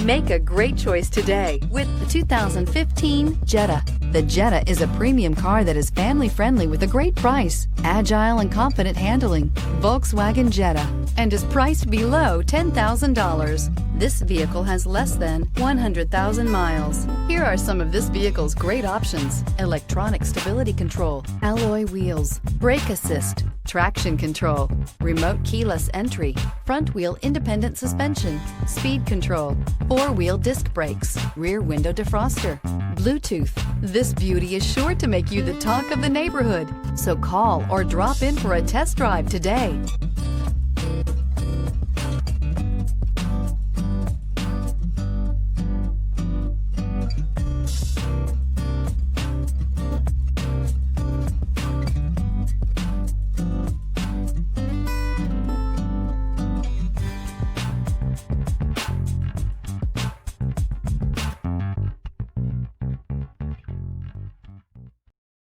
Make a great choice today with the 2015 Jetta. The Jetta is a premium car that is family-friendly with a great price, agile and confident handling. Volkswagen Jetta, and is priced below $10,000. This vehicle has less than 100,000 miles. Here are some of this vehicle's great options: electronic stability control, alloy wheels, brake assist, traction control, remote keyless entry, front wheel independent suspension, speed control, four-wheel disc brakes, rear window defroster, Bluetooth. This beauty is sure to make you the talk of the neighborhood. So call or drop in for a test drive today.